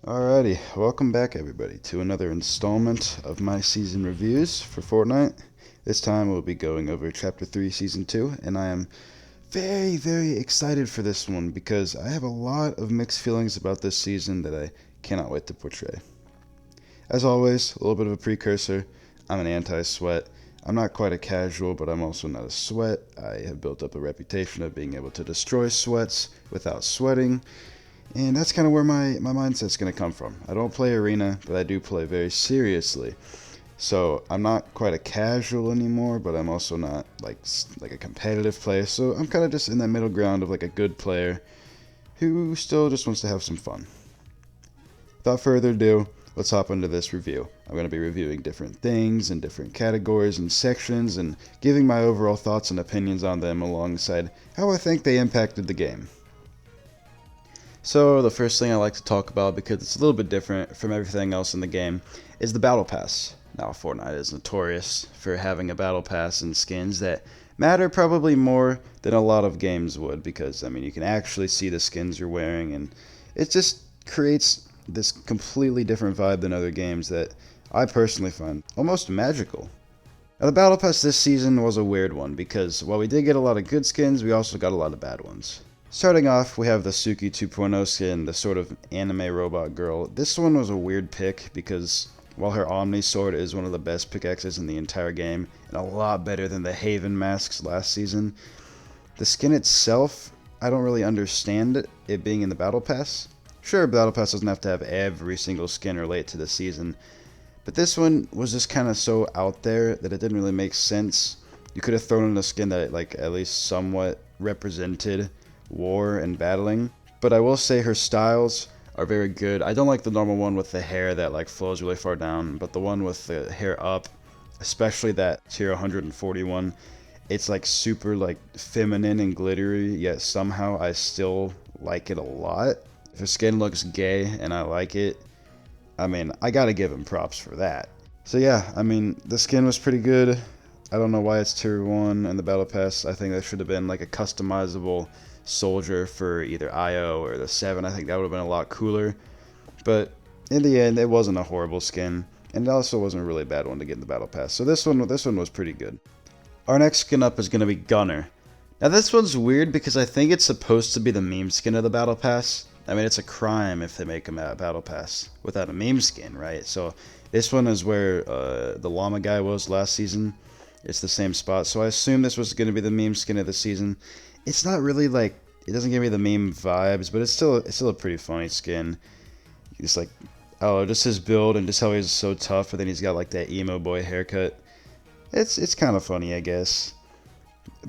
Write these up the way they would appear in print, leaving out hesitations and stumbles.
Alrighty, welcome back everybody to another installment of my season reviews for Fortnite. This time we'll be going over Chapter 3 Season 2, and I am very excited for this one because I have a lot of mixed feelings about this season that I cannot wait to portray. As always, a little bit of a precursor. I'm an anti-sweat. I'm not quite a casual, but I'm also not a sweat. I have built up a reputation of being able to destroy sweats without sweating. And that's kind of where my mindset's going to come from. I don't play arena, but I do play very seriously. So I'm not quite a casual anymore, but I'm also not like a competitive player. So I'm kind of just in that middle ground of like a good player who still just wants to have some fun. Without further ado, let's hop into this review. I'm going to be reviewing different things in different categories and sections and giving my overall thoughts and opinions on them alongside how I think they impacted the game. So the first thing I like to talk about, because it's a little bit different from everything else in the game, is the Battle Pass. Now, Fortnite is notorious for having a Battle Pass and skins that matter probably more than a lot of games would, because, I mean, you can actually see the skins you're wearing, and it just creates this completely different vibe than other games that I personally find almost magical. Now, the Battle Pass this season was a weird one, because while we did get a lot of good skins, we also got a lot of bad ones. Starting off, we have the Suki 2.0 skin, the sort of anime robot girl. This one was a weird pick because while her Omni Sword is one of the best pickaxes in the entire game, and a lot better than the Haven masks last season, the skin itself, I don't really understand it being in the Battle Pass. Sure, Battle Pass doesn't have to have every single skin relate to the season, but this one was just kind of so out there that it didn't really make sense. You could have thrown in a skin that like at least somewhat represented war and battling, but I will say her styles are very good. I don't like the normal one with the hair that like flows really far down, but the one with the hair up, especially that tier 141, it's like super like feminine and glittery, yet somehow I still like it a lot. If her skin looks gay and I like it, I mean, I gotta give him props for that. So yeah, I mean, the skin was pretty good. I don't know why it's tier 1 in the Battle Pass. I think that should have been like a customizable soldier for either IO or the 7. I think that would have been a lot cooler. But in the end, it wasn't a horrible skin, and it also wasn't a really bad one to get in the Battle Pass. So this one was pretty good. Our next skin up is going to be Gunner. Now this one's weird because I think it's supposed to be the meme skin of the Battle Pass. I mean, it's a crime if they make a Battle Pass without a meme skin, right? So this one is where the llama guy was last season. It's the same spot, so I assume this was going to be the meme skin of the season. It's not really like, it doesn't give me the meme vibes, but it's still a pretty funny skin. He's like, oh, just his build and just how he's so tough, and then he's got like that emo boy haircut. It's kind of funny, I guess.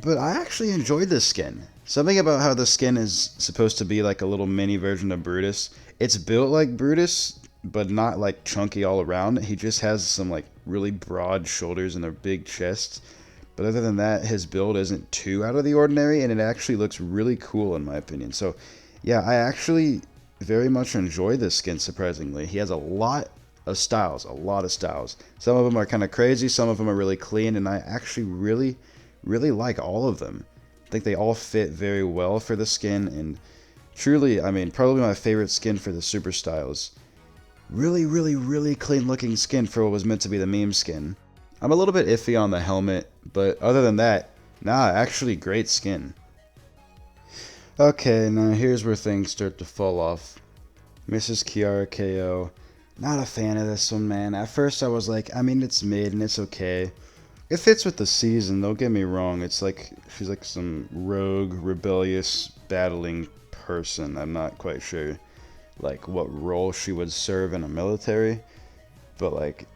But I actually enjoyed this skin. Something about how the skin is supposed to be like a little mini version of Brutus. It's built like Brutus, but not like chunky all around. He just has some like really broad shoulders and a big chest. But other than that, his build isn't too out of the ordinary, and it actually looks really cool in my opinion. So yeah, I actually very much enjoy this skin, surprisingly. He has a lot of styles. Some of them are kind of crazy, some of them are really clean, and I actually really like all of them. I think they all fit very well for the skin, and truly, I mean, probably my favorite skin for the super styles. Really clean looking skin for what was meant to be the meme skin. I'm a little bit iffy on the helmet, but other than that, nah, actually great skin. Okay, now here's where things start to fall off. Mrs. Kiara KO. Not a fan of this one, man. At first I was like, I mean, it's mid and it's okay. It fits with the season, don't get me wrong. It's like, she's like some rogue, rebellious, battling person. I'm not quite sure, like, what role she would serve in a military. But, like,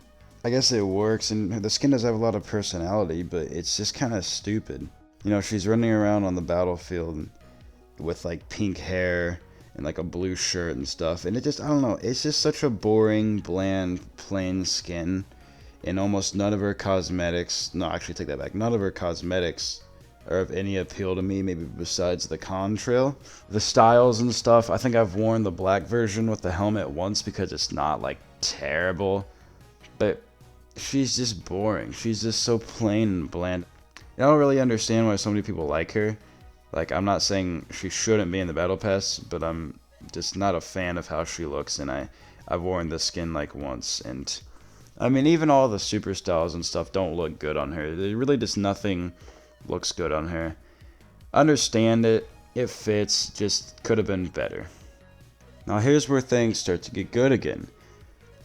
I guess it works, and the skin does have a lot of personality, but it's just kind of stupid. You know, she's running around on the battlefield with, like, pink hair and, like, a blue shirt and stuff, and it just, I don't know, it's just such a boring, bland, plain skin, and almost none of her cosmetics, no, actually take that back, none of her cosmetics are of any appeal to me, maybe besides the contrail. The styles and stuff, I think I've worn the black version with the helmet once because it's not, like, terrible, but she's just boring. She's just so plain and bland. I don't really understand why so many people like her. Like, I'm not saying she shouldn't be in the Battle Pass, but I'm just not a fan of how she looks, and I've worn the skin like once, and I mean, even all the super styles and stuff don't look good on her. There really just nothing looks good on her. Understand it, it fits, just could have been better. Now here's where things start to get good again.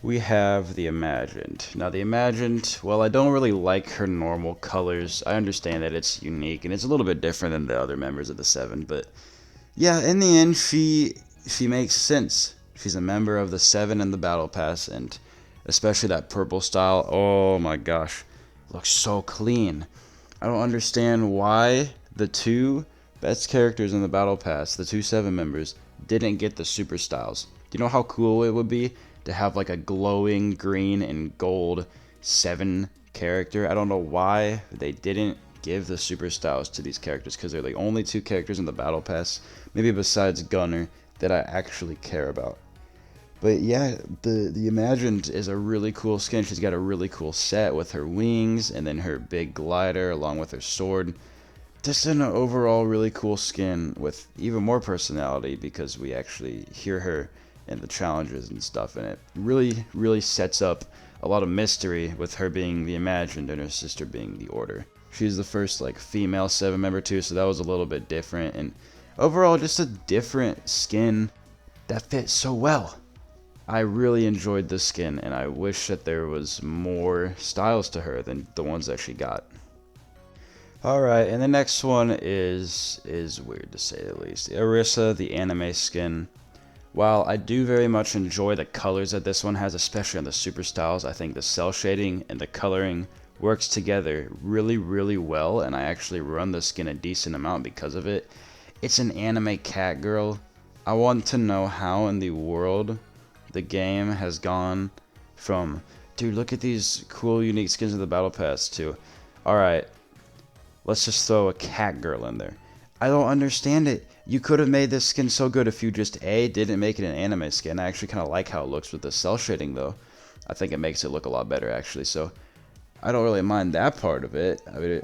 We have the Imagined. Now the Imagined, well, I don't really like her normal colors. I understand that it's unique and it's a little bit different than the other members of the Seven, but yeah, in the end, she makes sense. She's a member of the Seven in the Battle Pass, and especially that purple style. Oh my gosh, looks so clean. I don't understand why the two best characters in the Battle Pass, the two Seven members, didn't get the super styles. Do you know how cool it would be to have like a glowing green and gold 7 character? I don't know why they didn't give the super styles to these characters, because they're the only 2 characters in the Battle Pass, maybe besides Gunner, that I actually care about. But yeah, the Imagined is a really cool skin. She's got a really cool set with her wings and then her big glider along with her sword. Just an overall really cool skin with even more personality, because we actually hear her in the challenges and stuff, and it really sets up a lot of mystery with her being the Imagined and her sister being the Order. She's the first like female 7 member too, so that was a little bit different, and overall just a different skin that fits so well. I really enjoyed this skin, and I wish that there was more styles to her than the ones that she got. Alright, and the next one is weird to say the least. Orisa, the anime skin. While I do very much enjoy the colors that this one has, especially on the super styles, I think the cell shading and the coloring works together really well, and I actually run the skin a decent amount because of it. It's an anime cat girl. I want to know how in the world the game has gone from, dude, look at these cool unique skins in the Battle Pass, to, alright, let's just throw a cat girl in there. I don't understand it. You could have made this skin so good if you just didn't make it an anime skin. I actually kind of like how it looks with the cell shading though. I think it makes it look a lot better actually, so I don't really mind that part of it. I mean,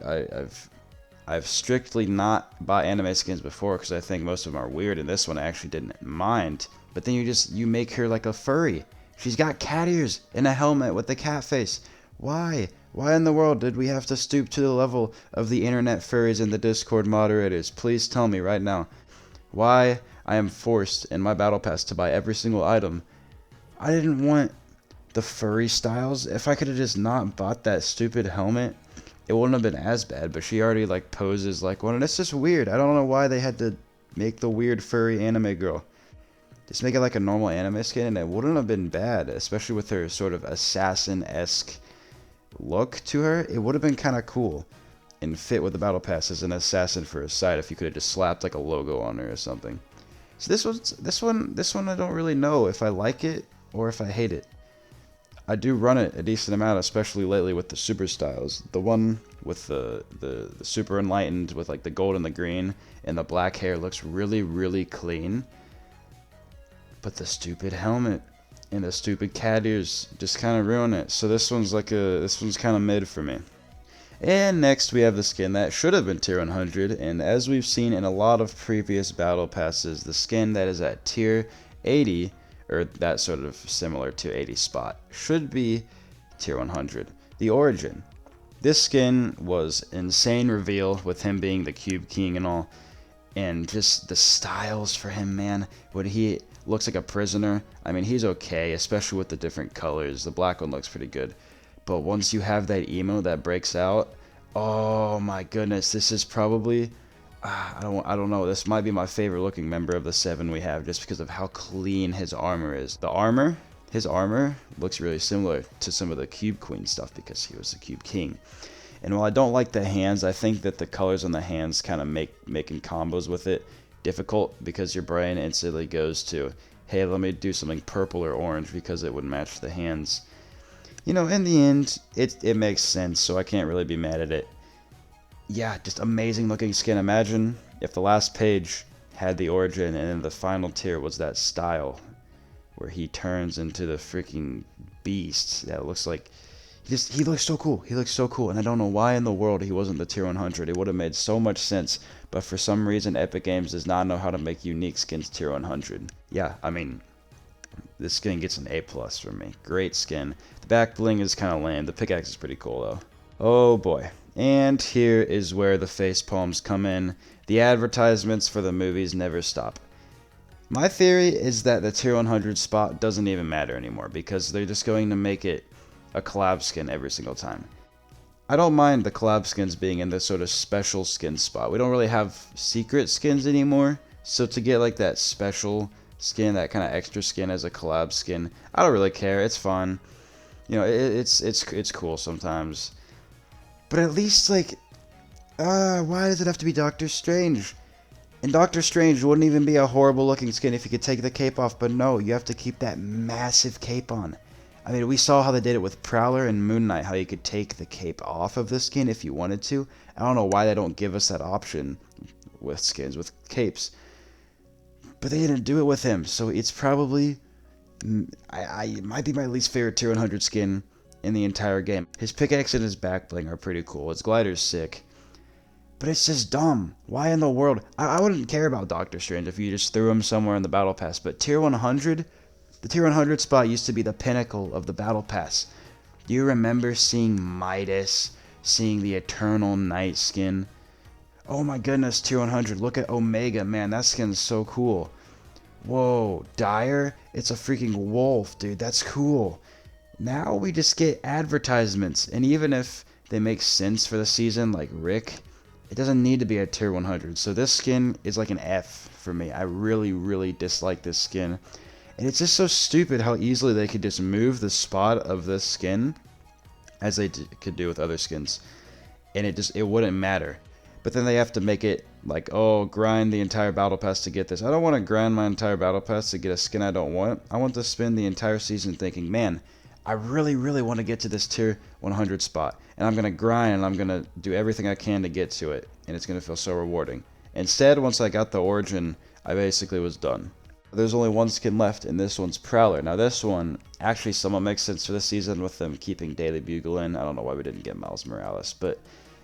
I've strictly not bought anime skins before because I think most of them are weird, and this one I actually didn't mind. But then you make her like a furry. She's got cat ears and a helmet with the cat face. Why? Why in the world did we have to stoop to the level of the internet furries and the Discord moderators? Please tell me right now why I am forced in my Battle Pass to buy every single item. I didn't want the furry styles. If I could have just not bought that stupid helmet, it wouldn't have been as bad. But she already like poses like one, and it's just weird. I don't know why they had to make the weird furry anime girl. Just make it like a normal anime skin, and it wouldn't have been bad, especially with her sort of assassin-esque look to her. It would have been kind of cool and fit with the Battle Pass as an assassin for a side if you could have just slapped like a logo on her or something. So this one I don't really know if I like it or if I hate it. I do run it a decent amount, especially lately with the super styles. The one with the super enlightened with like the gold and the green and the black hair looks really clean. But the stupid helmet and the stupid cat ears just kind of ruin it. So this one's kind of mid for me. And next we have the skin that should have been tier 100, and as we've seen in a lot of previous battle passes, the skin that is at tier 80, or that sort of similar to 80 spot, should be tier 100. The Origin. This skin was insane reveal with him being the Cube King and all, and just the styles for him, man. When he looks like a prisoner, I mean, he's okay, especially with the different colors. The black one looks pretty good. But once you have that emo that breaks out, oh my goodness, this is probably, I don't know, this might be my favorite looking member of the 7 we have, just because of how clean his armor is. His armor looks really similar to some of the Cube Queen stuff because he was the Cube King. And while I don't like the hands, I think that the colors on the hands kind of making combos with it difficult, because your brain instantly goes to, hey, let me do something purple or orange because it would match the hands. You know, in the end, it makes sense, so I can't really be mad at it. Yeah, just amazing looking skin. Imagine if the last page had the Origin and then the final tier was that style where he turns into the freaking beast that looks like He looks so cool. He looks so cool, and I don't know why in the world he wasn't the tier 100. It would have made so much sense, but for some reason Epic Games does not know how to make unique skins tier 100. Yeah, I mean, this skin gets an A+ from me. Great skin. The back bling is kind of lame. The pickaxe is pretty cool though. Oh boy. And here is where the face palms come in. The advertisements for the movies never stop. My theory is that the tier 100 spot doesn't even matter anymore because they're just going to make it a collab skin every single time. I don't mind the collab skins being in this sort of special skin spot. We don't really have secret skins anymore, so to get like that special skin, that kind of extra skin as a collab skin, I don't really care. It's fun. You know, it's cool sometimes. But at least like, why does it have to be Doctor Strange? And Doctor Strange wouldn't even be a horrible looking skin if you could take the cape off, but no, you have to keep that massive cape on. I mean, we saw how they did it with Prowler and Moon Knight, how you could take the cape off of the skin if you wanted to. I don't know why they don't give us that option with skins, with capes. But they didn't do it with him, so it's probably, it might be my least favorite tier 100 skin in the entire game. His pickaxe and his back bling are pretty cool. His glider's sick. But it's just dumb. Why in the world? I wouldn't care about Doctor Strange if you just threw him somewhere in the Battle Pass. But tier 100? The tier 100 spot used to be the pinnacle of the Battle Pass. Do you remember seeing Midas? Seeing the Eternal Night skin? Oh my goodness, tier 100. Look at Omega. Man, that skin's so cool. Whoa, Dire? It's a freaking wolf, dude. That's cool. Now we just get advertisements. And even if they make sense for the season, like Rick, it doesn't need to be a tier 100. So this skin is like an F for me. I really, really dislike this skin. And it's just so stupid how easily they could just move the spot of this skin as they could do with other skins. And it wouldn't matter. But then they have to make it like, oh, grind the entire battle pass to get this. I don't want to grind my entire battle pass to get a skin I don't want. I want to spend the entire season thinking, man, I really, really want to get to this tier 100 spot. And I'm going to grind and I'm going to do everything I can to get to it. And it's going to feel so rewarding. Instead, once I got the origin, I basically was done. There's only one skin left, and this one's Prowler. Now this one actually somewhat makes sense for this season with them keeping Daily Bugle in. I don't know why we didn't get Miles Morales. But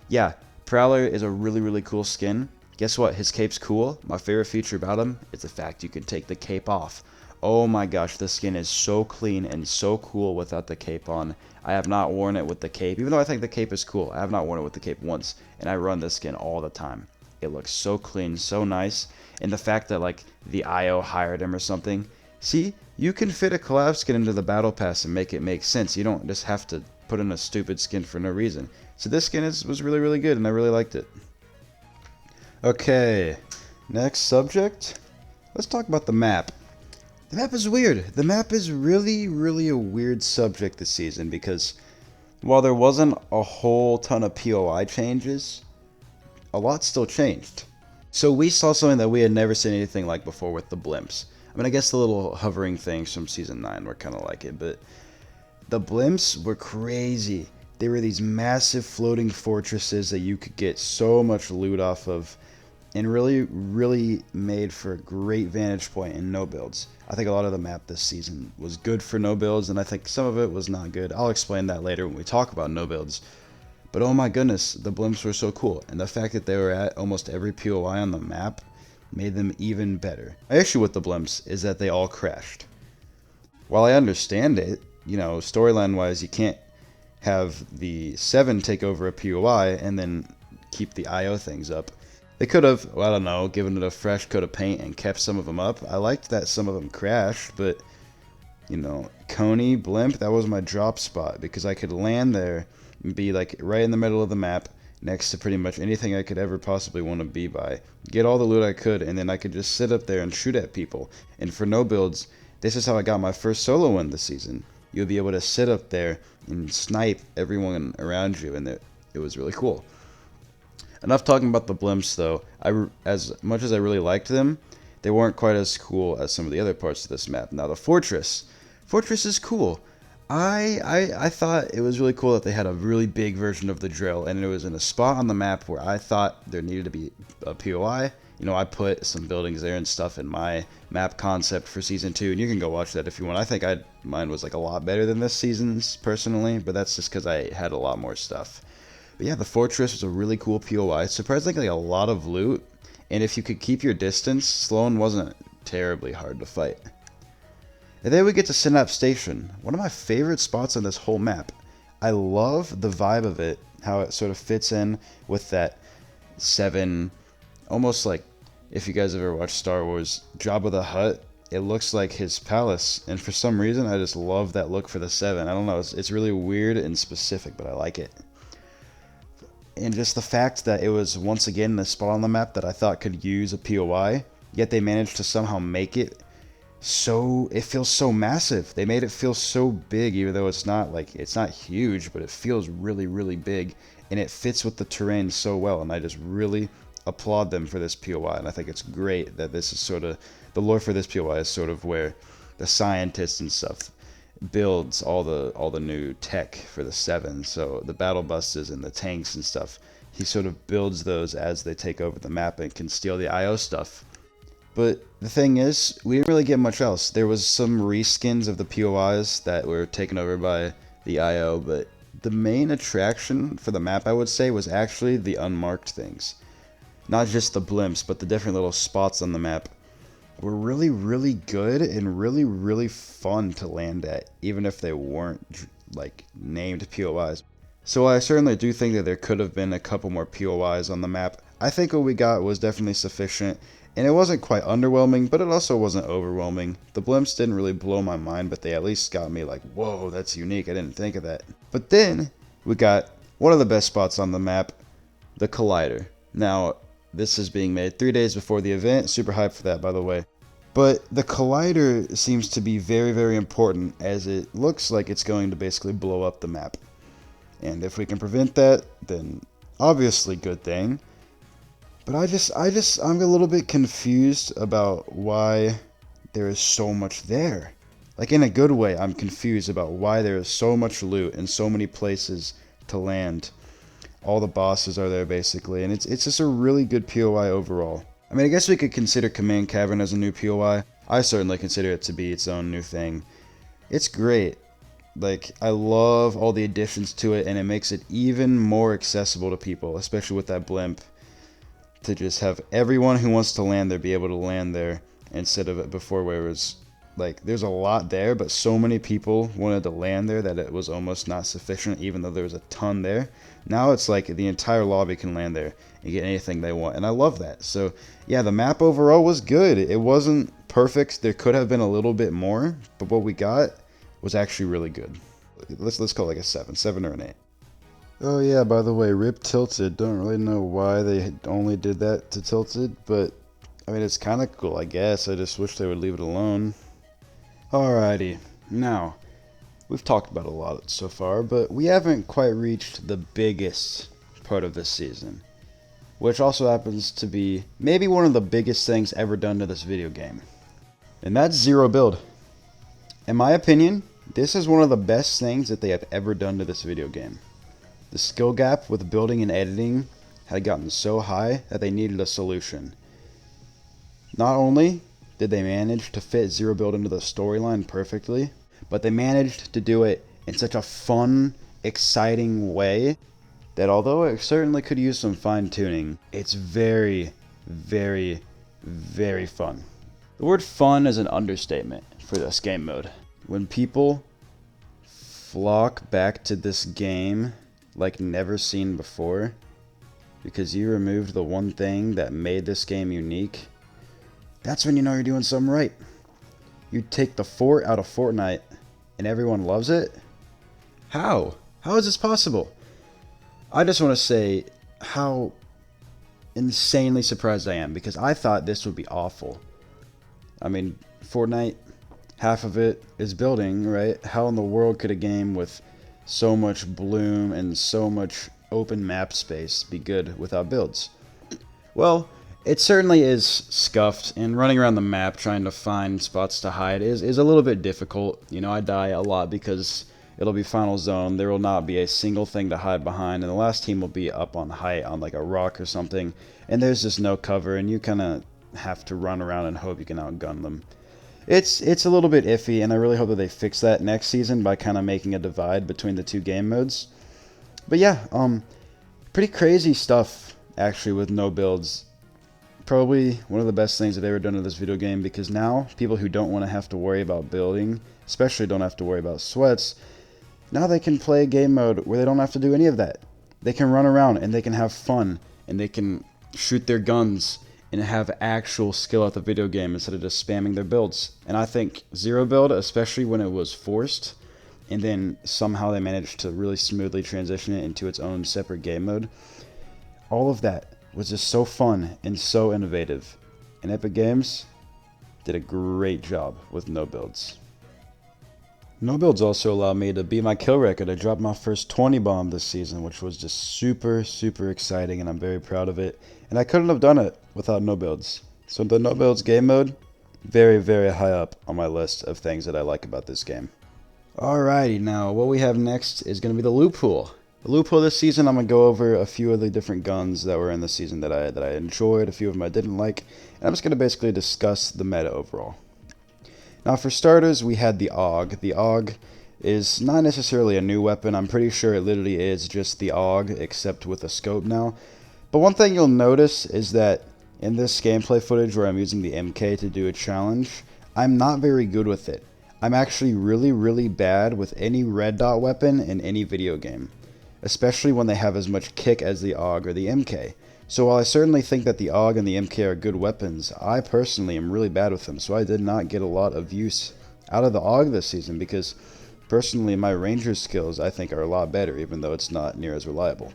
yeah, Prowler is a really, really cool skin. Guess what? His cape's cool. My favorite feature about him is the fact you can take the cape off. Oh my gosh, this skin is so clean and so cool without the cape on. I have not worn it with the cape, even though I think the cape is cool. I have not worn it with the cape once, and I run this skin all the time. It looks so clean, so nice, and the fact that like the IO hired him or something. See, you can fit a collab skin into the battle pass and make it make sense. You don't just have to put in a stupid skin for no reason. So this skin was really, really good, and I really liked it. Okay, next subject. Let's talk about the map. The map is weird. The map is really, really a weird subject this season because while there wasn't a whole ton of POI changes, a lot still changed. So we saw something that we had never seen anything like before with the blimps. I mean, I guess the little hovering things from Season 9 were kind of like it, but the blimps were crazy. They were these massive floating fortresses that you could get so much loot off of, and really, really made for a great vantage point in no builds. I think a lot of the map this season was good for no builds, and I think some of it was not good. I'll explain that later when we talk about no builds. But oh my goodness, the blimps were so cool, and the fact that they were at almost every POI on the map made them even better. My issue with the blimps is that they all crashed. While I understand it, you know, storyline-wise, you can't have the 7 take over a POI and then keep the IO things up. They could have, well, I don't know, given it a fresh coat of paint and kept some of them up. I liked that some of them crashed, but, you know, Coney, Blimp, that was my drop spot because I could land there and be like right in the middle of the map next to pretty much anything I could ever possibly want to be by. Get all the loot I could, and then I could just sit up there and shoot at people. And for no builds, this is how I got my first solo win this season. You'll be able to sit up there and snipe everyone around you, and it was really cool. Enough talking about the blimps, though. As much as I really liked them, they weren't quite as cool as some of the other parts of this map. Now, the fortress. Fortress is cool. I thought it was really cool that they had a really big version of the drill, and it was in a spot on the map where I thought there needed to be a POI, You know, I put some buildings there and stuff in my map concept for Season 2, and you can go watch that if you want. I think mine was like a lot better than this season's, personally, but that's just because I had a lot more stuff. But yeah, the Fortress was a really cool POI. Surprisingly, a lot of loot, and if you could keep your distance, Sloan wasn't terribly hard to fight. And then we get to Synapse Station, one of my favorite spots on this whole map. I love the vibe of it, how it sort of fits in with that 7, almost like, if you guys ever watched Star Wars, Jabba the Hutt, it looks like his palace, and for some reason I just love that look for the 7. I don't know, it's really weird and specific, but I like it. And just the fact that it was once again the spot on the map that I thought could use a POI, yet they managed to somehow make it so, it feels so massive. They made it feel so big, even though it's not huge, but it feels really, really big, and it fits with the terrain so well, and I just really applaud them for this POI, and I think it's great that this is sort of, the lore for this POI is sort of where the scientists and stuff builds all the new tech for the 7, so the battle buses and the tanks and stuff, he sort of builds those as they take over the map and can steal the IO stuff. But the thing is, we didn't really get much else. There was some reskins of the POIs that were taken over by the IO, but the main attraction for the map, I would say, was actually the unmarked things. Not just the blimps, but the different little spots on the map were really, really good and really, really fun to land at, even if they weren't, like, named POIs. So I certainly do think that there could have been a couple more POIs on the map. I think what we got was definitely sufficient. And it wasn't quite underwhelming, but it also wasn't overwhelming. The blimps didn't really blow my mind, but they at least got me like, whoa, that's unique, I didn't think of that. But then, we got one of the best spots on the map, the Collider. Now, this is being made 3 days before the event, super hyped for that, by the way. But the Collider seems to be very, very important, as it looks like it's going to basically blow up the map. And if we can prevent that, then obviously good thing. But I'm a little bit confused about why there is so much there. Like, in a good way, I'm confused about why there is so much loot and so many places to land. All the bosses are there, basically, and it's just a really good POI overall. I mean, I guess we could consider Command Cavern as a new POI. I certainly consider it to be its own new thing. It's great. Like, I love all the additions to it, and it makes it even more accessible to people, especially with that blimp. To just have everyone who wants to land there be able to land there, instead of it before where it was like there's a lot there, but so many people wanted to land there that it was almost not sufficient, even though there was a ton there. Now it's like the entire lobby can land there and get anything they want, and I love that. So yeah, the map overall was good. It wasn't perfect. There could have been a little bit more, but what we got was actually really good. Let's call it like a 7 or an 8. Oh yeah, by the way, rip Tilted. Don't really know why they only did that to Tilted, but I mean, it's kind of cool, I guess. I just wish they would leave it alone. Alrighty, now, we've talked about a lot so far, but we haven't quite reached the biggest part of this season, which also happens to be maybe one of the biggest things ever done to this video game, and that's zero build. In my opinion, this is one of the best things that they have ever done to this video game. The skill gap with building and editing had gotten so high that they needed a solution. Not only did they manage to fit zero build into the storyline perfectly, but they managed to do it in such a fun, exciting way that although it certainly could use some fine-tuning, it's very, very, very fun. The word fun is an understatement for this game mode. When people flock back to this game like never seen before, because you removed the one thing that made this game unique, that's when you know you're doing something right. You take the fort out of Fortnite and everyone loves it? How? How is this possible? I just want to say how insanely surprised I am, because I thought this would be awful. I mean, Fortnite, half of it is building, right? How in the world could a game with so much bloom and so much open map space be good without builds? Well, it certainly is scuffed, and running around the map trying to find spots to hide is a little bit difficult. You know, I die a lot because It'll be final zone. There will not be a single thing to hide behind, and the last team will be up on height on like a rock or something, and there's just no cover, and you kind of have to run around and hope you can outgun them. It's a little bit iffy, and I really hope that they fix that next season by kind of making a divide between the two game modes. But yeah, pretty crazy stuff actually with no builds. Probably one of the best things I've ever done in this video game, because now people who don't want to have to worry about building, especially don't have to worry about sweats, now they can play a game mode where they don't have to do any of that. They can run around and they can have fun and they can shoot their guns and have actual skill at the video game instead of just spamming their builds. And I think zero build, especially when it was forced, and then somehow they managed to really smoothly transition it into its own separate game mode, all of that was just so fun and so innovative. And Epic Games did a great job with no builds. No builds also allowed me to beat my kill record. I dropped my first 20 bomb this season, which was just super exciting, and I'm very proud of it. And I couldn't have done it without no builds. So the no builds game mode, very high up on my list of things that I like about this game. Alrighty, now what we have next is going to be the loot pool. The loot pool this season, I'm going to go over a few of the different guns that were in the season that I enjoyed, a few of them I didn't like, and I'm just going to basically discuss the meta overall. Now for starters, we had the AUG. The AUG is not necessarily a new weapon. I'm pretty sure it literally is just the AUG, except with a scope now. But one thing you'll notice is that in this gameplay footage where I'm using the MK to do a challenge, I'm not very good with it. I'm actually really bad with any red dot weapon in any video game, especially when they have as much kick as the AUG or the MK. So while I certainly think that the AUG and the MK are good weapons, I personally am really bad with them, so I did not get a lot of use out of the AUG this season, because personally my ranger skills I think are a lot better, even though it's not near as reliable.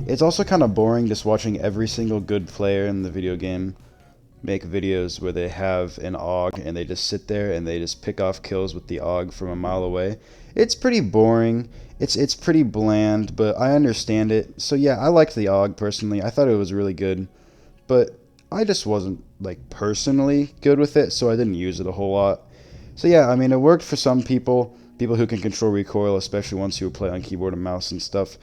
It's also kind of boring just watching every single good player in the video game make videos where they have an AUG and they just sit there and they just pick off kills with the AUG from a mile away. It's pretty boring. It's pretty bland, but I understand it. So yeah, I liked the AUG personally. I thought it was really good, but I just wasn't like personally good with it, so I didn't use it a whole lot. So yeah, I mean, it worked for some people who can control recoil, especially ones who play on keyboard and mouse and stuff.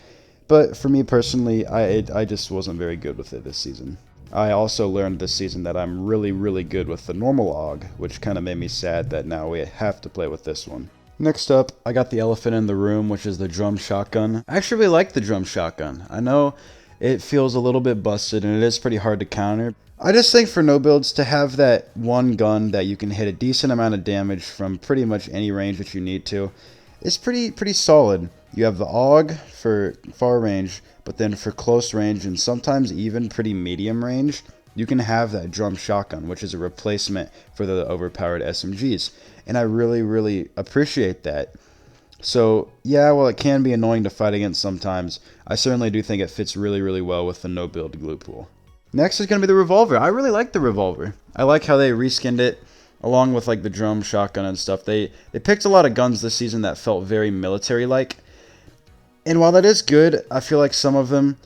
But for me personally, I just wasn't very good with it this season. I also learned this season that I'm really good with the normal AUG, which kind of made me sad that now we have to play with this one. Next up, I got the elephant in the room, which is the drum shotgun. I actually really like the drum shotgun. I know it feels a little bit busted and it is pretty hard to counter. I just think for no builds, to have that one gun that you can hit a decent amount of damage from pretty much any range that you need to is pretty solid. You have the AUG for far range, but then for close range and sometimes even pretty medium range, you can have that drum shotgun, which is a replacement for the overpowered SMGs. And I really appreciate that. So yeah, while it can be annoying to fight against sometimes, I certainly do think it fits really well with the no build glue pool. Next is going to be the revolver. I really like the revolver. I like how they reskinned it along with like the drum shotgun and stuff. They picked a lot of guns this season that felt very military-like. And while that is good, I feel like some of them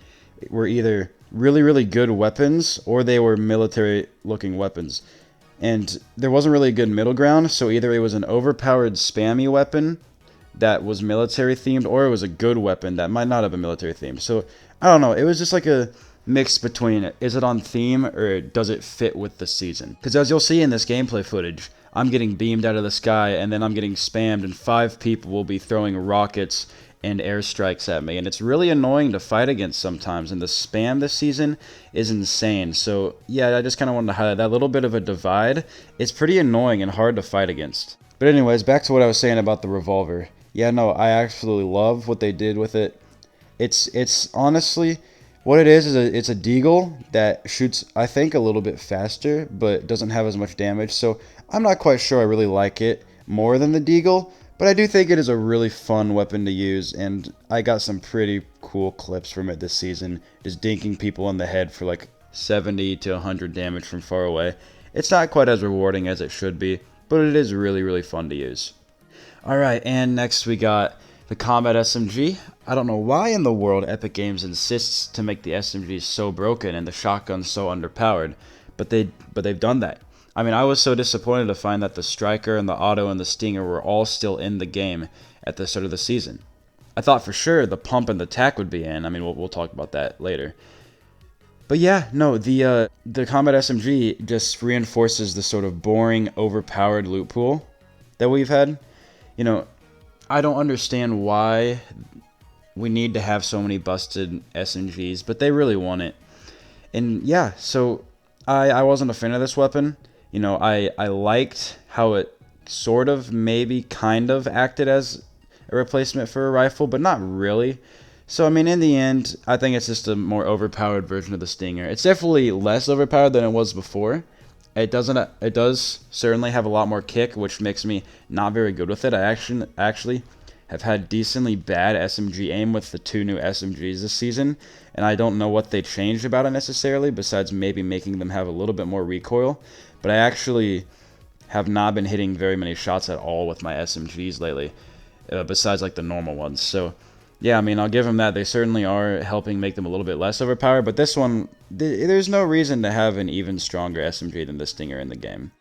were either really good weapons or they were military-looking weapons. And there wasn't really a good middle ground, so either it was an overpowered spammy weapon that was military themed, or it was a good weapon that might not have been military themed. So I don't know, it was just like a mix between, is it on theme or does it fit with the season? Because as you'll see in this gameplay footage, I'm getting beamed out of the sky and then I'm getting spammed and 5 people will be throwing rockets and airstrikes at me, and it's really annoying to fight against sometimes, and the spam this season is insane. So yeah, I just kind of wanted to highlight that little bit of a divide. It's pretty annoying and hard to fight against. But anyways, back to what I was saying about the revolver. Yeah, no, I absolutely love what they did with it. It's honestly, what it is it's a deagle that shoots, I think, a little bit faster, but doesn't have as much damage. So I'm not quite sure I really like it more than the deagle, but I do think it is a really fun weapon to use, and I got some pretty cool clips from it this season, just dinking people in the head for like 70 to 100 damage from far away. It's not quite as rewarding as it should be, but it is really fun to use. Alright, and next we got the Combat SMG. I don't know why in the world Epic Games insists to make the SMG so broken and the shotgun so underpowered, but they've done that. I mean, I was so disappointed to find that the striker and the auto and the stinger were all still in the game at the start of the season. I thought for sure the pump and the tack would be in. I mean, we'll talk about that later. But yeah, no, the combat SMG just reinforces the sort of boring, overpowered loot pool that we've had. You know, I don't understand why we need to have so many busted SMGs, but they really want it. And yeah, so I wasn't a fan of this weapon. You know, I liked how it sort of, maybe, kind of acted as a replacement for a rifle, but not really. So, I mean, in the end, I think it's just a more overpowered version of the Stinger. It's definitely less overpowered than it was before. It does certainly have a lot more kick, which makes me not very good with it. I actually have had decently bad SMG aim with the 2 new SMGs this season, and I don't know what they changed about it necessarily, besides maybe making them have a little bit more recoil. But I actually have not been hitting very many shots at all with my SMGs lately, besides like the normal ones. So yeah, I mean, I'll give them that. They certainly are helping make them a little bit less overpowered, but this one, there's no reason to have an even stronger SMG than the Stinger in the game.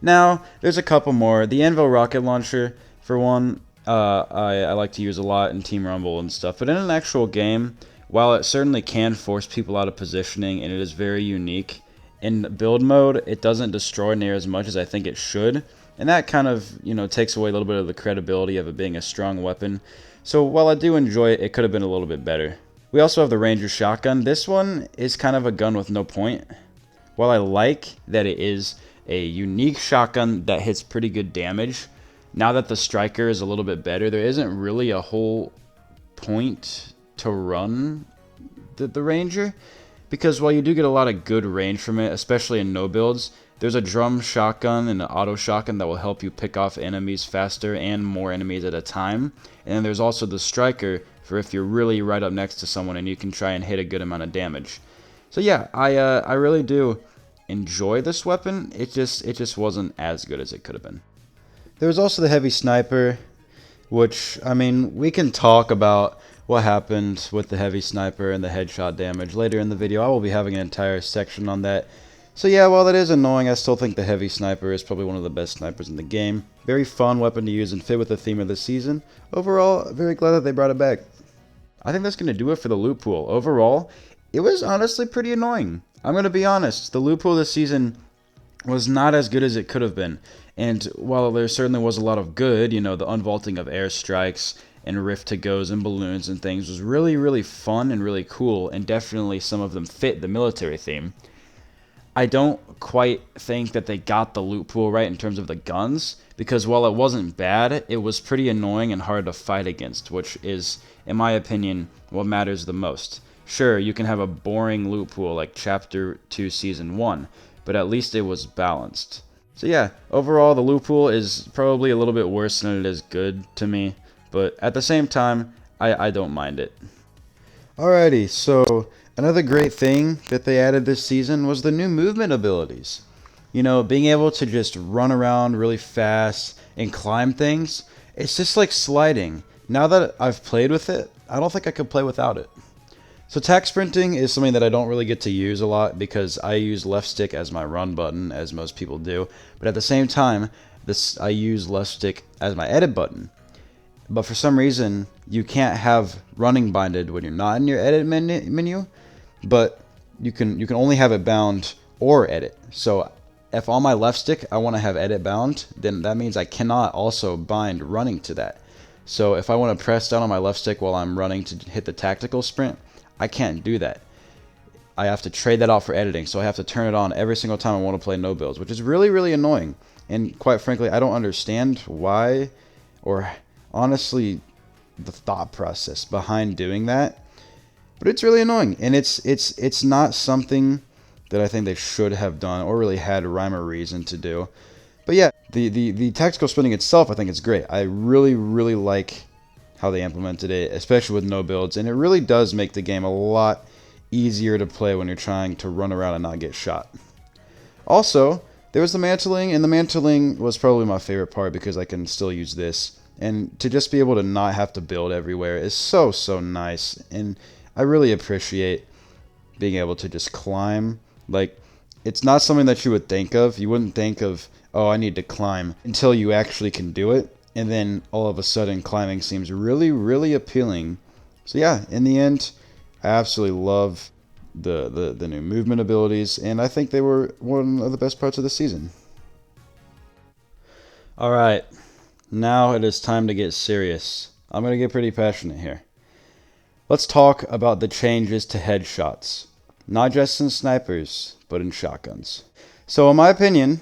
Now, there's a couple more. The Anvil rocket launcher, for one, I like to use a lot in Team Rumble and stuff, but in an actual game, while it certainly can force people out of positioning and it is very unique, in build mode, it doesn't destroy near as much as I think it should, and that kind of, takes away a little bit of the credibility of it being a strong weapon. So while I do enjoy it, it could have been a little bit better. We also have the Ranger shotgun. This one is kind of a gun with no point. While I like that it is a unique shotgun that hits pretty good damage, now that the striker is a little bit better, there isn't really a whole point to run the Ranger, because while you do get a lot of good range from it, especially in no builds, there's a drum shotgun and an auto shotgun that will help you pick off enemies faster and more enemies at a time. And then there's also the striker for if you're really right up next to someone and you can try and hit a good amount of damage. So yeah, I really do enjoy this weapon. It just wasn't as good as it could have been. There was also the heavy sniper, which, I mean, we can talk about what happened with the heavy sniper and the headshot damage later in the video. I will be having an entire section on that. So yeah, while that is annoying, I still think the heavy sniper is probably one of the best snipers in the game. Very fun weapon to use and fit with the theme of the season. Overall, very glad that they brought it back. I think that's going to do it for the loot pool. Overall, it was honestly pretty annoying. I'm going to be honest, the loot pool this season was not as good as it could have been. And while there certainly was a lot of good, the unvaulting of airstrikes and rift to goes and balloons and things was really, really fun and really cool, and definitely some of them fit the military theme. I don't quite think that they got the loot pool right in terms of the guns, because while it wasn't bad, it was pretty annoying and hard to fight against, which is, in my opinion, what matters the most. Sure, you can have a boring loot pool like Chapter 2 Season 1, but at least it was balanced. So yeah, overall the loot pool is probably a little bit worse than it is good to me, but at the same time, I don't mind it. Alrighty, so another great thing that they added this season was the new movement abilities. Being able to just run around really fast and climb things, it's just like sliding. Now that I've played with it, I don't think I could play without it. So tack sprinting is something that I don't really get to use a lot because I use left stick as my run button, as most people do. But at the same time, I use left stick as my edit button. But for some reason, you can't have running binded when you're not in your edit menu. But you can only have it bound or edit. So if on my left stick I want to have edit bound, then that means I cannot also bind running to that. So if I want to press down on my left stick while I'm running to hit the tactical sprint, I can't do that. I have to trade that out for editing, so I have to turn it on every single time I want to play no builds, which is really, really annoying. And quite frankly, I don't understand why, or honestly, the thought process behind doing that. But it's really annoying, and it's not something that I think they should have done or really had rhyme or reason to do. But yeah, the tactical spinning itself, I think it's great. I really, really like how they implemented it, especially with no builds, and it really does make the game a lot easier to play when you're trying to run around and not get shot. Also, there was the mantling, and the mantling was probably my favorite part because I can still use this, and to just be able to not have to build everywhere is so nice, and I really appreciate being able to just climb. Like, It's not something that you would think of. You wouldn't think of, oh, I need to climb, until you actually can do it. And then all of a sudden, climbing seems really, really appealing. So yeah, in the end, I absolutely love the new movement abilities, and I think they were one of the best parts of the season. Alright, now it is time to get serious. I'm going to get pretty passionate here. Let's talk about the changes to headshots. Not just in snipers, but in shotguns. So in my opinion,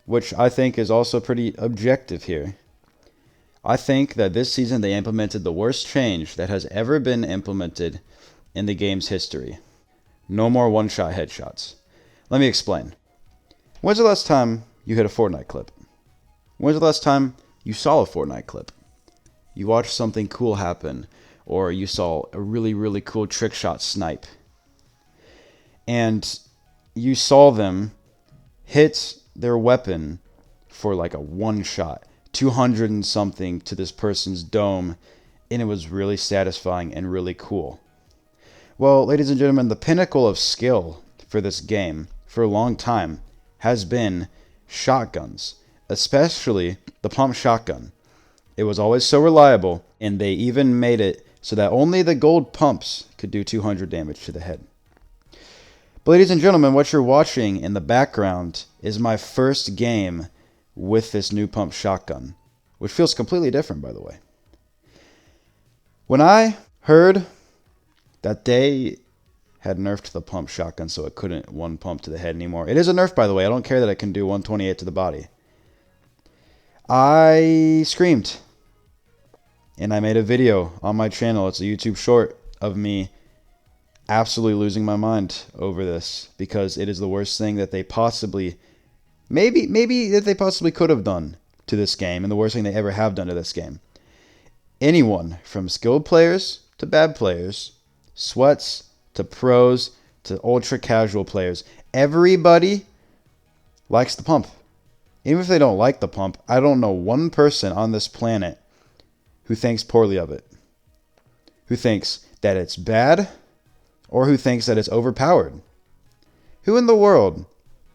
which I think is also pretty objective here, I think that this season they implemented the worst change that has ever been implemented in the game's history. No more one-shot headshots. Let me explain. When's the last time you hit a Fortnite clip? When's the last time you saw a Fortnite clip? You watched something cool happen, or you saw a really, really cool trick shot snipe. And you saw them hit their weapon for like a one shot, 200 and something to this person's dome, and it was really satisfying and really cool. Well, ladies and gentlemen, the pinnacle of skill for this game for a long time has been shotguns, especially the pump shotgun. It was always so reliable, and they even made it so that only the gold pumps could do 200 damage to the head. But ladies and gentlemen, what you're watching in the background is my first game with this new pump shotgun, which feels completely different, by the way. When I heard that they had nerfed the pump shotgun so it couldn't one pump to the head anymore. It is a nerf, by the way. I don't care that it can do 128 to the body. I screamed. And I made a video on my channel. It's a YouTube short of me absolutely losing my mind over this, because it is the worst thing that they possibly, maybe that they possibly could have done to this game, and the worst thing they ever have done to this game. Anyone from skilled players to bad players, sweats to pros to ultra casual players, everybody likes the pump. Even if they don't like the pump, I don't know one person on this planet who thinks poorly of it, who thinks that it's bad, or who thinks that it's overpowered. Who in the world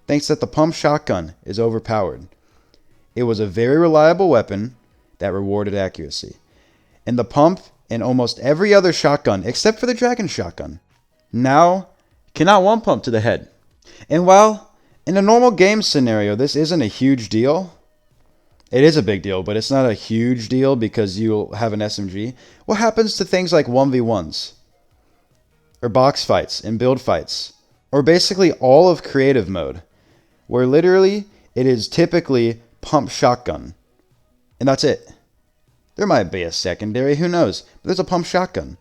thinks that the pump shotgun is overpowered? It was a very reliable weapon that rewarded accuracy. And the pump in almost every other shotgun, except for the dragon shotgun, now cannot one pump to the head. And while in a normal game scenario this isn't a huge deal, it is a big deal, but it's not a huge deal because you'll have an SMG. What happens to things like 1v1s? Or box fights and build fights? Or basically all of creative mode, where literally it is typically pump shotgun. And that's it. There might be a secondary, who knows? But there's a pump shotgun.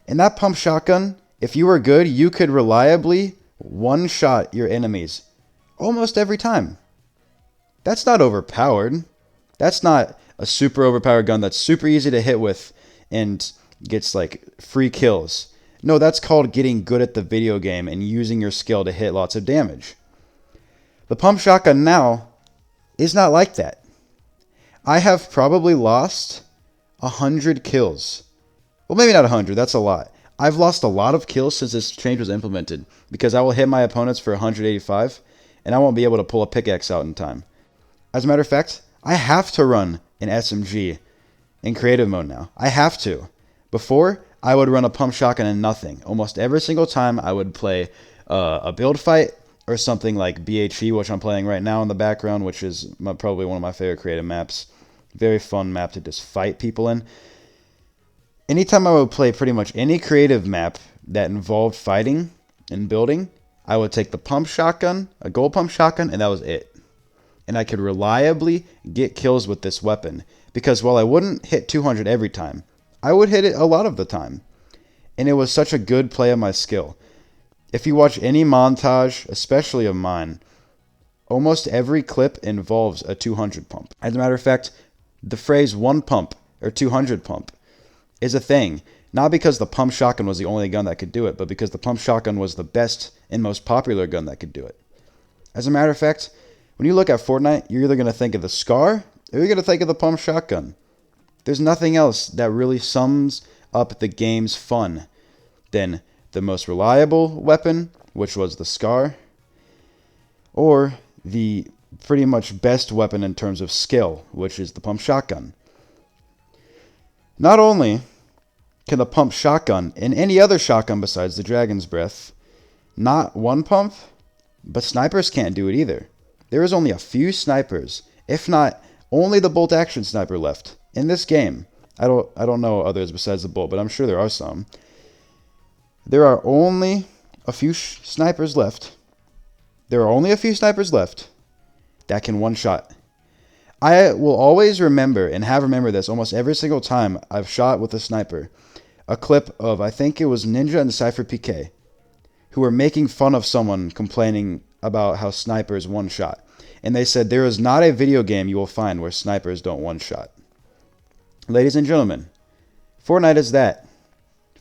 And that pump shotgun, if you were good, you could reliably one-shot your enemies almost every time. That's not overpowered. That's not a super overpowered gun that's super easy to hit with and gets like free kills. No, that's called getting good at the video game and using your skill to hit lots of damage. The pump shotgun now is not like that. I have probably lost 100 kills. Well, maybe not 100, that's a lot. I've lost a lot of kills since this change was implemented, because I will hit my opponents for 185, and I won't be able to pull a pickaxe out in time. As a matter of fact, I have to run an SMG in creative mode now. I have to. Before, I would run a pump shotgun and nothing. Almost every single time I would play a build fight or something like BHE, which I'm playing right now in the background, which is probably one of my favorite creative maps. Very fun map to just fight people in. Anytime I would play pretty much any creative map that involved fighting and building, I would take the pump shotgun, a gold pump shotgun, and that was it. And I could reliably get kills with this weapon, because while I wouldn't hit 200 every time, I would hit it a lot of the time. And it was such a good play of my skill. If you watch any montage, especially of mine, almost every clip involves a 200 pump. As a matter of fact, the phrase one pump or 200 pump is a thing. Not because the pump shotgun was the only gun that could do it, but because the pump shotgun was the best and most popular gun that could do it. As a matter of fact, when you look at Fortnite, you're either going to think of the SCAR or you're going to think of the pump shotgun. There's nothing else that really sums up the game's fun than the most reliable weapon, which was the SCAR, or the pretty much best weapon in terms of skill, which is the pump shotgun. Not only can the pump shotgun and any other shotgun besides the Dragon's Breath not one pump, but snipers can't do it either. There is only a few snipers, if not only the bolt action sniper left in this game. I don't know others besides the bolt, but I'm sure there are some. There are only a few snipers left. There are only a few snipers left that can one-shot. I will always remember and have remembered this almost every single time I've shot with a sniper. A clip of, I think it was Ninja and Cypher PK, who were making fun of someone complaining about how snipers one-shot. And they said, there is not a video game you will find where snipers don't one-shot. Ladies and gentlemen, Fortnite is that.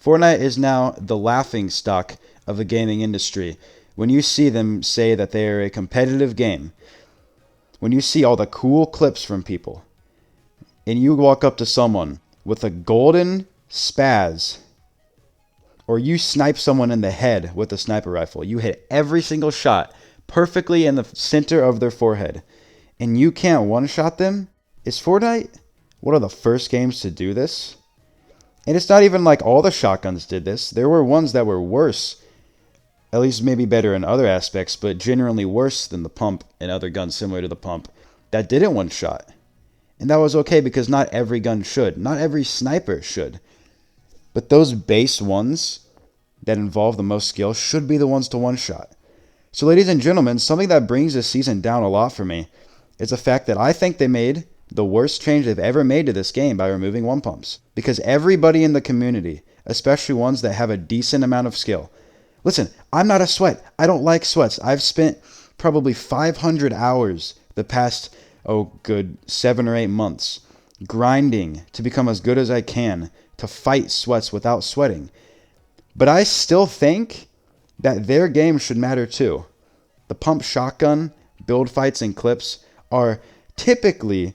Fortnite is now the laughing stock of the gaming industry. When you see them say that they are a competitive game, when you see all the cool clips from people, and you walk up to someone with a golden spaz, or you snipe someone in the head with a sniper rifle, you hit every single shot perfectly in the center of their forehead, and you can't one-shot them, is Fortnite one of the first games to do this? And it's not even like all the shotguns did this. There were ones that were worse, at least maybe better in other aspects, but generally worse than the pump and other guns similar to the pump that didn't one-shot. And that was okay because not every gun should. Not every sniper should. But those base ones that involve the most skill should be the ones to one-shot. So ladies and gentlemen, something that brings this season down a lot for me is the fact that I think they made the worst change they've ever made to this game by removing one pumps. Because everybody in the community, especially ones that have a decent amount of skill. Listen, I'm not a sweat. I don't like sweats. I've spent probably 500 hours the past, 7 or 8 months grinding to become as good as I can to fight sweats without sweating. But I still think that their game should matter too. The pump shotgun, build fights, and clips are typically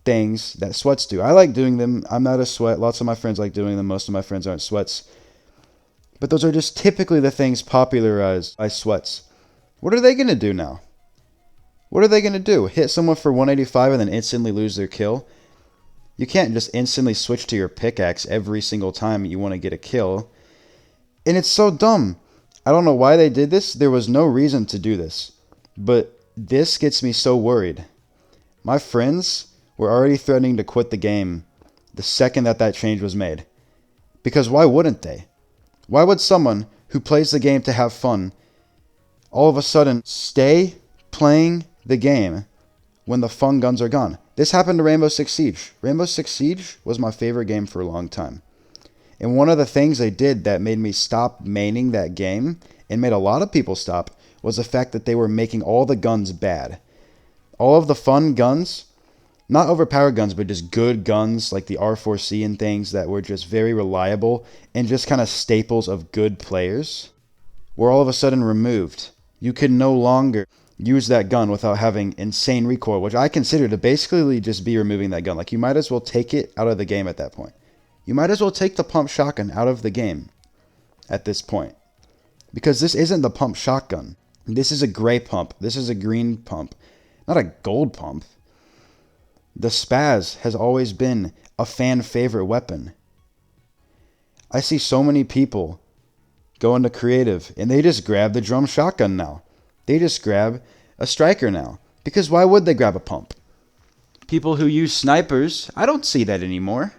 things that sweats do. I like doing them. I'm not a sweat. Lots of my friends like doing them. Most of my friends aren't sweats. But those are just typically the things popularized by sweats. What are they going to do now? What are they going to do? Hit someone for 185 and then instantly lose their kill? You can't just instantly switch to your pickaxe every single time you want to get a kill. And it's so dumb. I don't know why they did this. There was no reason to do this. But this gets me so worried. My friends were already threatening to quit the game the second that change was made. Because why wouldn't they? Why would someone who plays the game to have fun all of a sudden stay playing the game when the fun guns are gone? This happened to Rainbow Six Siege. Rainbow Six Siege was my favorite game for a long time. And one of the things they did that made me stop maining that game, and made a lot of people stop, was the fact that they were making all the guns bad. All of the fun guns, not overpowered guns, but just good guns like the R4C and things that were just very reliable and just kind of staples of good players, were all of a sudden removed. You could no longer use that gun without having insane recoil, which I consider to basically just be removing that gun. Like, you might as well take it out of the game at that point. You might as well take the pump shotgun out of the game at this point. Because this isn't the pump shotgun. This is a gray pump. This is a green pump. Not a gold pump. The spaz has always been a fan favorite weapon. I see so many people go into creative and they just grab the drum shotgun now. They just grab a striker now. Because why would they grab a pump? People who use snipers, I don't see that anymore.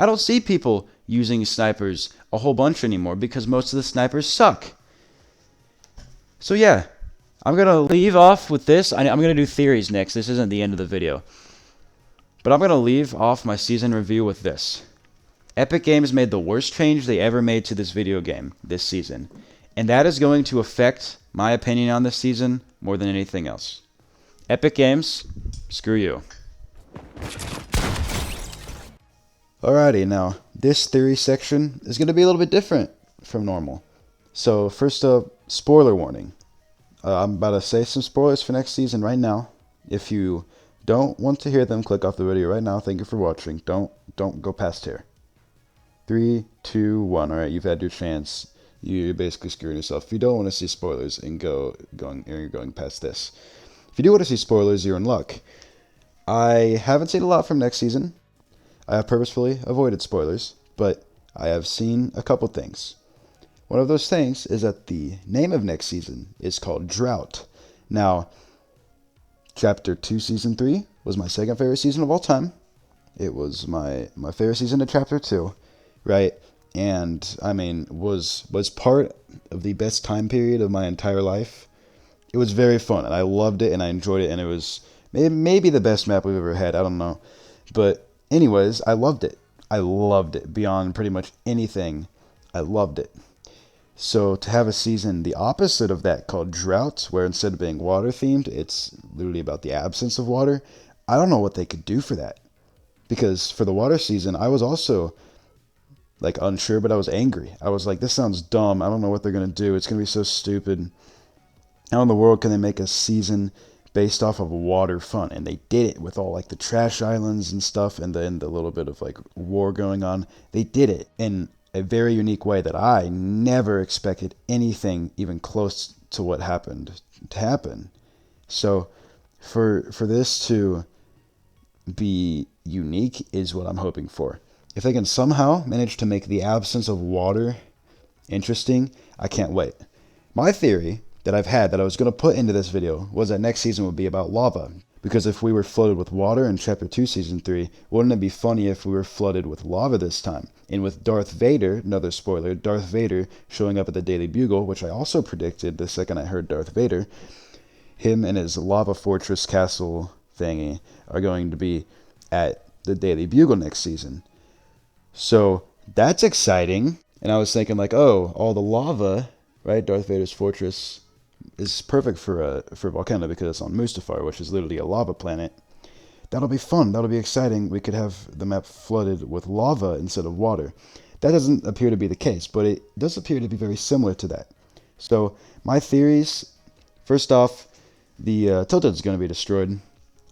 I don't see people using snipers a whole bunch anymore because most of the snipers suck. So yeah, I'm going to leave off with this. I'm going to do theories next. This isn't the end of the video. But I'm going to leave off my season review with this. Epic Games made the worst change they ever made to this video game this season. And that is going to affect my opinion on this season more than anything else. Epic Games, screw you. Alrighty, now, this theory section is going to be a little bit different from normal. So, first up, spoiler warning. I'm about to say some spoilers for next season right now. If you don't want to hear them, click off the video right now. Thank you for watching. Don't go past here. 3, 2, 1. Alright, you've had your chance. you're basically screwing yourself. If you don't want to see spoilers and you're going past this. If you do want to see spoilers, you're in luck. I haven't seen a lot from next season. I have purposefully avoided spoilers, but I have seen a couple things. One of those things is that the name of next season is called Drought. Now, Chapter 2, Season 3 was my second favorite season of all time. It was my favorite season of Chapter 2, right? And, I mean, was part of the best time period of my entire life. It was very fun, and I loved it, and I enjoyed it, and it was maybe the best map we've ever had. I don't know. But anyways, I loved it. I loved it beyond pretty much anything. I loved it. So to have a season the opposite of that called Drought, where instead of being water themed, it's literally about the absence of water, I don't know what they could do for that. Because for the water season, I was also like unsure, but I was angry. I was like, this sounds dumb. I don't know what they're going to do. It's going to be so stupid. How in the world can they make a season based off of water fun? And they did it with all like the trash islands and stuff, and then the little bit of like war going on. They did it in a very unique way that I never expected anything even close to what happened to happen. So for this to be unique is what I'm hoping for. If they can somehow manage to make the absence of water interesting, I can't wait. My theory that I've had that I was going to put into this video was that next season would be about lava. Because if we were flooded with water in Chapter 2, Season 3, wouldn't it be funny if we were flooded with lava this time? And with Darth Vader, another spoiler, Darth Vader showing up at the Daily Bugle, which I also predicted the second I heard Darth Vader, him and his lava fortress castle thingy are going to be at the Daily Bugle next season. So that's exciting. And I was thinking like, oh, all the lava, right? Darth Vader's fortress is perfect for Volcano because it's on Mustafar, which is literally a lava planet. That'll be fun. That'll be exciting. We could have the map flooded with lava instead of water. That doesn't appear to be the case, but it does appear to be very similar to that. So my theories, first off, the Tilted's going to be destroyed.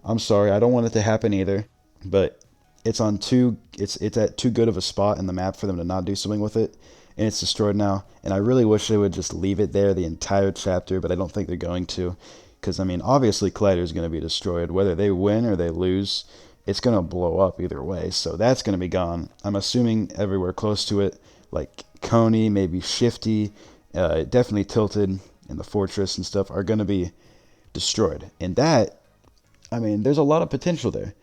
I'm sorry, I don't want it to happen either, but it's at too good of a spot in the map for them to not do something with it. And it's destroyed now, and I really wish they would just leave it there the entire chapter, but I don't think they're going to, because, I mean, obviously Collider is going to be destroyed. Whether they win or they lose, it's going to blow up either way, so that's going to be gone. I'm assuming everywhere close to it, like Coney, maybe Shifty, definitely Tilted, and the Fortress and stuff, are going to be destroyed. And that, I mean, there's a lot of potential there.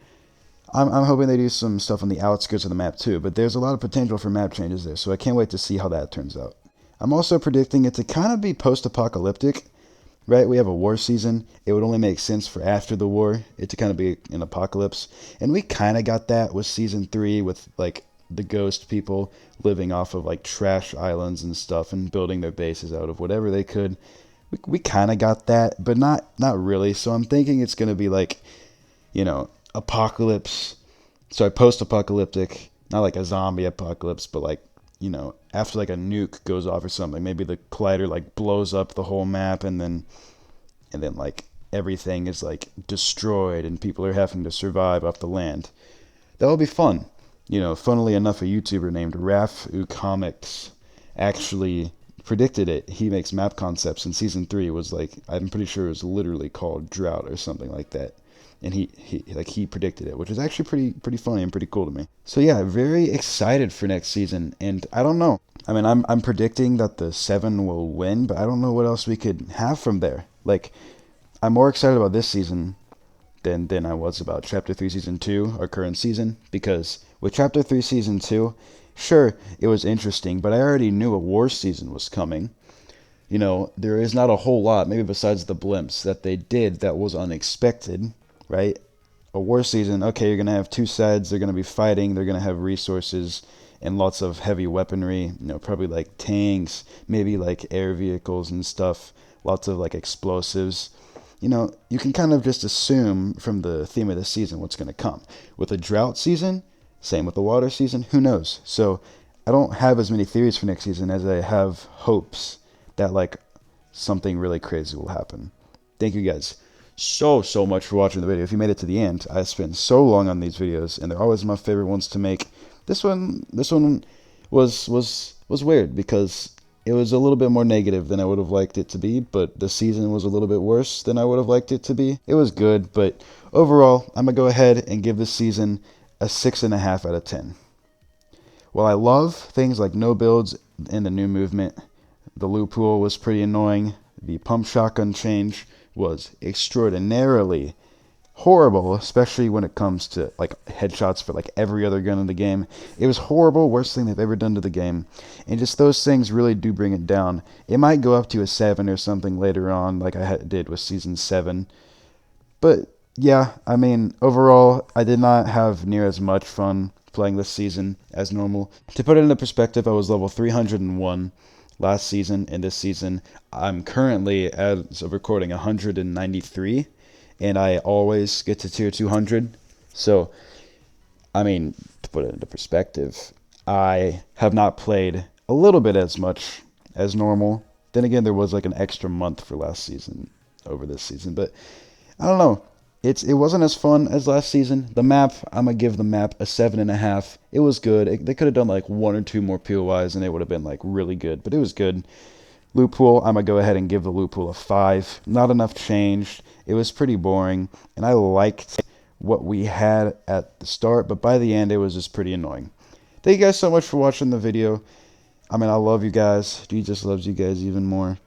I'm hoping they do some stuff on the outskirts of the map too, but there's a lot of potential for map changes there, so I can't wait to see how that turns out. I'm also predicting it to kind of be post-apocalyptic, right? We have a war season. It would only make sense for after the war, it to kind of be an apocalypse. And we kind of got that with Season 3 with, like, the ghost people living off of, like, trash islands and stuff and building their bases out of whatever they could. We kind of got that, but not really. So I'm thinking it's going to be, like, you know, post-apocalyptic, not like a zombie apocalypse, but like, you know, after like a nuke goes off or something, maybe the collider like blows up the whole map and then like everything is like destroyed and people are having to survive off the land. That would be fun. You know, funnily enough, a YouTuber named Rafu Comics actually predicted it. He makes map concepts, and Season 3 was like, I'm pretty sure it was literally called Drought or something like that. And he predicted it, which is actually pretty funny and pretty cool to me. So yeah, very excited for next season. And I don't know. I mean, I'm predicting that the 7 will win, but I don't know what else we could have from there. Like, I'm more excited about this season than I was about Chapter 3 Season 2, our current season, because with Chapter 3 Season 2, sure, it was interesting, but I already knew a war season was coming. You know, there is not a whole lot, maybe besides the blimps, that they did that was unexpected. Right? A war season, okay, you're going to have two sides, they're going to be fighting, they're going to have resources and lots of heavy weaponry, you know, probably like tanks, maybe like air vehicles and stuff, lots of like explosives. You know, you can kind of just assume from the theme of the season what's going to come. With a drought season, same with the water season, who knows? So I don't have as many theories for next season as I have hopes that like something really crazy will happen. Thank you guys so much for watching the video. If you made it to the end, I spent so long on these videos, and they're always my favorite ones to make. This one was weird because It was a little bit more negative than I would have liked it to be, but the season was a little bit worse than I would have liked it to be. It was good, but overall, I'm going to go ahead and give this season a 6.5 out of 10. While I love things like no builds and the new movement, the loot pool was pretty annoying. The pump shotgun change was extraordinarily horrible, especially when it comes to like headshots for like every other gun in the game. It was horrible, worst thing they've ever done to the game, and just those things really do bring it down. It might go up to a 7 or something later on, like I did with season 7, but yeah, I mean, overall, I did not have near as much fun playing this season as normal. To put it into perspective, I was level 301 last season, and this season I'm currently, as of recording, 193, and I always get to tier 200. So, I mean, to put it into perspective, I have not played a little bit as much as normal. Then again, there was like an extra month for last season over this season, but I don't know. It wasn't as fun as last season. The map, I'm gonna give the map a 7.5. It was good. They could have done like 1 or 2 more POIs and it would have been like really good, but it was good. Loot pool, I'm gonna go ahead and give the loot pool a 5. Not enough changed. It was pretty boring, and I liked what we had at the start, but by the end, it was just pretty annoying. Thank you guys so much for watching the video. I mean, I love you guys. Dude just loves you guys even more.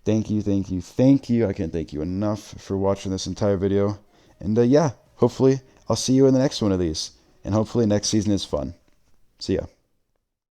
Thank you, thank you, thank you. I can't thank you enough for watching this entire video. And yeah, hopefully I'll see you in the next one of these. And hopefully next season is fun. See ya.